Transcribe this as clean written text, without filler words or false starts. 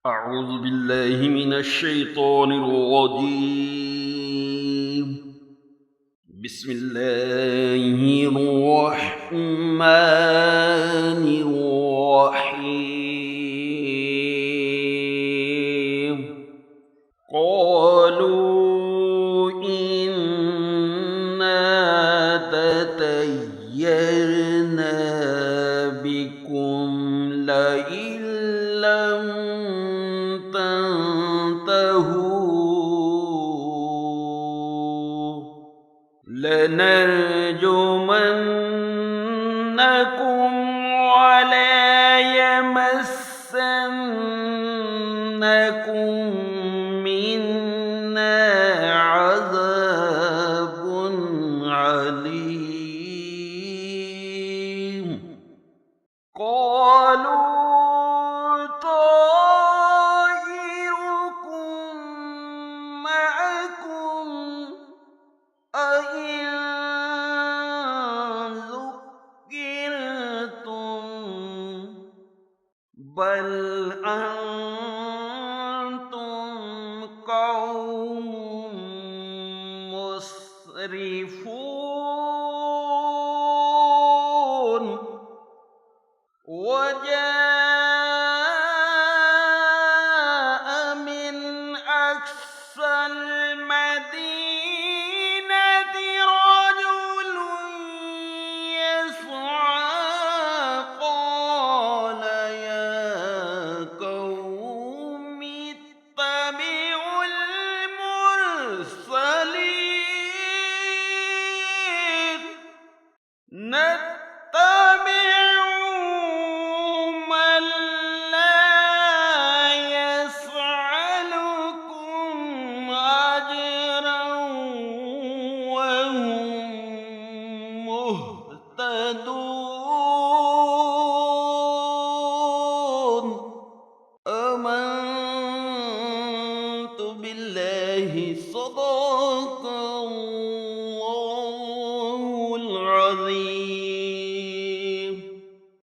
أعوذ بالله من الشيطان الرجيم. بسم الله الرحمن الرحيم. قالوا إنا تطيرنا بكم لئن لم تنتهوا لنرجمنكم ولا يمسنكم منا عذاب عليم. قالوا طائركم معكم أئن ذكرتم بل أنتم قوم مسرفون. وجاء من أقصى المدينة رجل يسعى قال يا قوم اتبعوا المرسلين نتبعوا من لا يسألكم أجرا وهم مهتدون. آمنت بالله صدق